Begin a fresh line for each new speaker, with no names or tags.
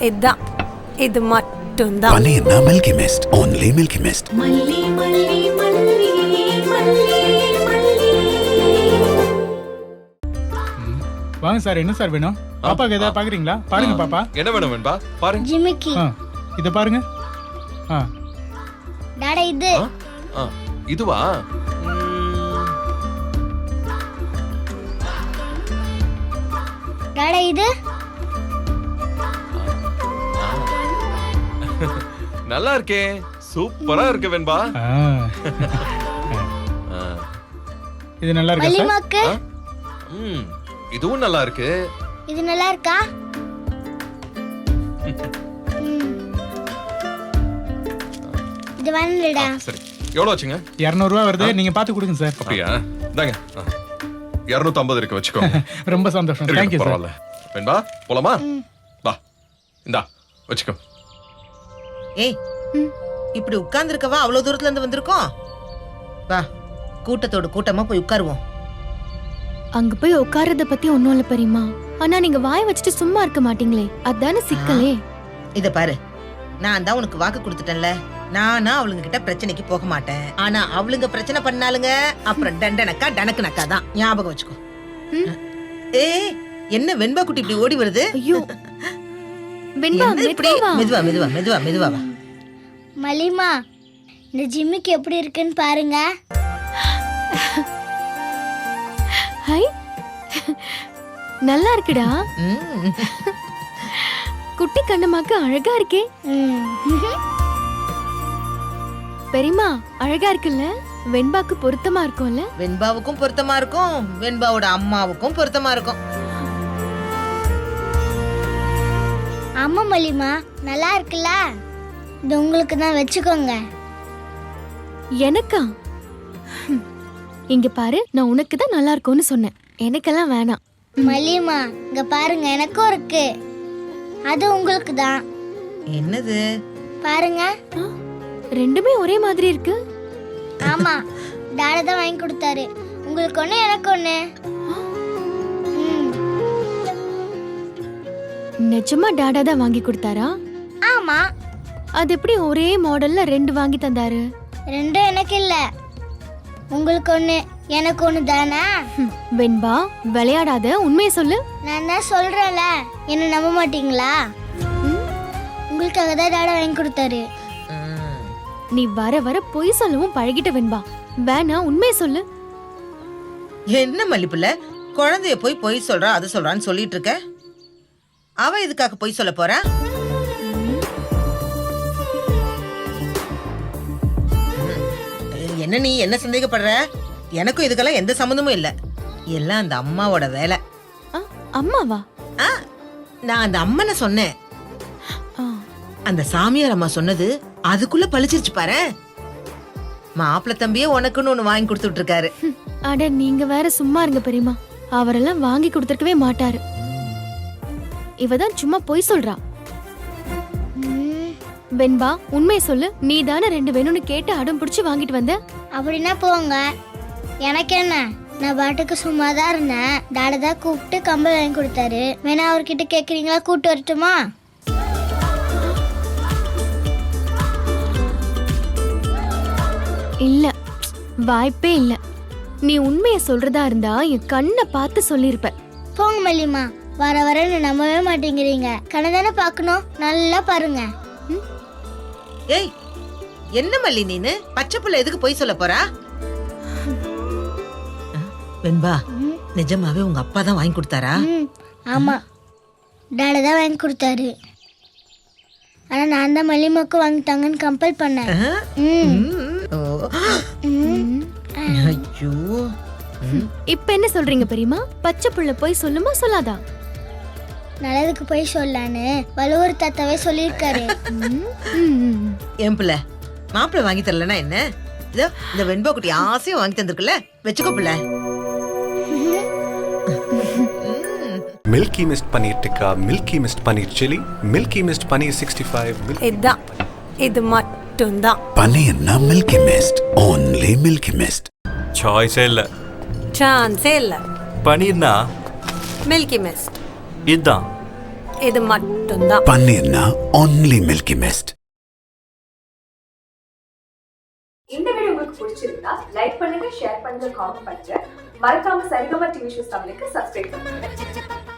இதான் இது மட்டும்தான்.
பன்னீர்னா Milky Mist, only Milky Mist.
வாங்க சார், என்ன சார் வேணும்? பாப்பாக்கு ஏதாவது பாக்குறீங்களா? பாருங்க பாப்பா.
என்ன வேணும் வெண்பா? பாருங்க.
ஜிமிக்கி.
இத பாருங்க.
டாடா இது.
இதுவா?
டாடா இது.
நல்லா இருக்கே, சூப்பரா இருக்கு வெண்பா.
இது நல்லா இருக்கா சார்?
மல்லிமாக்கு.
இதுவும் நல்லா இருக்கு.
இது நல்லா இருக்கா? இது வேணும்டா.
சரி, எவ்வளவு வச்சுங்க?
200 ரூபாய் வருது, நீங்க பாத்து கொடுங்க சார்.
அப்படியா? இந்தாங்க 250 இருக்கு, வச்சுக்கோங்க.
ரொம்ப சந்தோஷம். Thank you sir.
வெண்பா போலாமா? வா, இந்தா வச்சுக்கோ.
ஏய், இப்படி உட்கார்ந்து இருக்கவா அவ்வளவு தூரத்துல இருந்து வந்திருக்கோம்? வா, கூட்டத்தோட கூட்டமா போய் உட்காருவோம்.
அங்க போய் உட்கார்றத பத்தி ஒண்ணும் இல்ல பெரியமா. ஆனா நீங்க வாய் வச்சுட்டு சும்மா இருக்க மாட்டீங்களே, அதானே சிக்கலே.
இத பாரு, நான் தான் உனக்கு வாக்கு கொடுத்துட்டேன்ல, நானா அவளுங்க கிட்ட பிரச்சனைக்கு போக மாட்டேன். ஆனா அவளுங்க பிரச்சனை பண்ணாலுங்க அப்புறம் டண்டனக்கா டனக்குனக்கா தான், ஞாபகம் வச்சுக்கோ. ஏய், என்ன வெண்பா குட்டி இப்படி ஓடி வருது?
ஐயோ வெண்பா, மெதுவா
மெதுவா மெதுவா மெதுவா மெதுவா வா.
மலிமா, இந்த ஜிம்மிக்கு எப்படி இருக்குன்னு பாருங்க.
ஹை, நல்லா இருக்குடா. குட்டி கண்ணமாக்கு அழகா இருக்கே. பெரியமா அழகா இருக்குல்ல? வெண்பாக்கு பொருத்தமா இருக்கும்ல?
வெண்பாவுக்கும் பொருத்தமா இருக்கும், வெண்பாவோட அம்மாவுக்கும் பொருத்தமா இருக்கும்.
ஆமா மலிமா, நல்லா இருக்குல்ல? இது உங்களுக்கு தான், வச்சுக்கோங்க.
எனக்கா? இங்க பாரு, நான் உனக்கு தான் நல்லா இருக்கும்னு சொன்னேன், எனக்கெல்லாம் வேணாம்.
மலிமா, இங்க பாருங்க, எனக்கும் இருக்கு. அது உங்களுக்கு தான்.
என்னது?
பாருங்க.
ரெண்டுமே ஒரே மாதிரி இருக்கு.
ஆமா, டாடா தான் வாங்கி கொடுத்தாரு. உங்களுக்கு ஒண்ணு, எனக்கு ஒண்ணு.
நிஜமா டாடா தான் வாங்கி கொடுத்தாரா?
ஆமா.
அது எப்படி ஒரே மாடல்ல ரெண்டு வாங்கி தந்தாரு?
ரெண்டும் எனக்கு இல்ல, உங்களுக்கு ஒண்ணு எனக்கு ஒண்ணு தானே.
வெண்பா விளையாடாத, உண்மையை சொல்லு.
நான் தான் சொல்றேன்ல, என்ன நம்ப மாட்டீங்களா? உங்களுக்காக தான் டாடா வாங்கி கொடுத்தாரு.
நீ வர வர பொய் சொல்லவும் பழகிட்ட வெண்பா. வேணா, உண்மையை சொல்லு.
என்ன மல்லிப்புள்ள, குழந்தைய போய் பொய் சொல்றா அது சொல்றான்னு சொல்லிட்டு இருக்க? அவ இதுக்காக பொய் சொல்ல போறா? என்ன நீ என்ன சந்தேகப்படுற? எனக்கும் இதுக்கெல்லாம் எந்த சம்மந்தமும் இல்ல, எல்லாம் அந்த அம்மாவோட வேலை.
அம்மாவா?
நான் அந்த அம்மனை சொன்னேன், அந்த சாமியார் அம்மா சொன்னது அதுக்குள்ள பழிச்சிருச்சு பாரு. மாப்பிள்ள தம்பியே உனக்குன்னு ஒண்ணு வாங்கி கொடுத்துட்டு இருக்காரு.
அட நீங்க வேற சும்மா இருங்க பெரியமா, அவரெல்லாம் வாங்கி கொடுத்துருக்கவே மாட்டாரு. இவதான் சும்மா பொய் சொல்றா. வெண்பா உண்மையை சொல்லு, நீ தானே ரெண்டு வேணும்னு கேட்டு அடம் பிடிச்சு வாங்கிட்டு வந்த?
அப்படின்னா போங்க, எனக்கு என்ன, நான் பாட்டுக்கு சும்மா தான் இருந்தேன். டாடா தான் கூப்பிட்டு கம்பல் வாங்கி கொடுத்தாரு. வேணா அவர்கிட்ட கேக்குறீங்களா? கூப்பிட்டு வரட்டுமா?
இல்ல, வாய்ப்பே இல்ல. நீ உண்மையை சொல்றதா இருந்தா என் கண்ணை பார்த்து சொல்லிருப்ப.
போங்க மல்லிமா, வர வர நம்பவே மாட்டேங்கிறீங்க. கண்ணை தானே பாக்கணும், நல்லா பாருங்க.
ஏய், என்ன மல்லி நீனு? பச்சை புள்ள எதுக்கு போய் சொல்ல போறா? வெண்பா, நிஜமாவே உங்க அப்பா தான் வாங்கி கொடுத்தாரா?
ஆமா, டாடா தான் வாங்கி கொடுத்தாரு. ஆனா நான் தான் மல்லிமாக்கு வாங்கிட்டாங்கன்னு கம்பல் பண்ணேன்.
ஐயோ,
இப்ப என்ன சொல்றீங்க பெரியமா? பச்சை புள்ள போய் சொல்லுமா சொல்லாதா?
நல்லதுக்கு போய் சொல்லான்னு வலுவூர் தாத்தாவே சொல்லியிருக்காரு.
என் பிள்ளை மாப்பிள்ள வாங்கி தரலனா என்ன? இதோ இந்த வெண்பா குட்டி ஆசையும் வாங்கி தந்திருக்குல்ல, வச்சுக்கோ பிள்ளை.
Milky Mist paneer tikka, Milky Mist paneer chilli, Milky Mist paneer 65.
இதான் இது மட்டும்தான்.
பன்னீர்னா Milky Mist, only Milky Mist.
சாய்ஸே இல்ல,
சான்ஸே இல்ல.
பன்னீர்னா
மில்கி மிஸ்ட்.
இதுதான்.
இது மட்டும்தான்.
பன்னீர்னா only மில்கி மிஸ்ட்.
இந்த வீடியோ உங்களுக்கு பிடிச்சிருந்தா லைக் பண்ணுங்க, ஷேர் பண்ணுங்க, காமெண்ட் பண்ணுங்க. மறக்காம சரிகமா டிவி ஷோஸ் தமிழுக்கு சப்ஸ்கிரைப் பண்ணுங்க.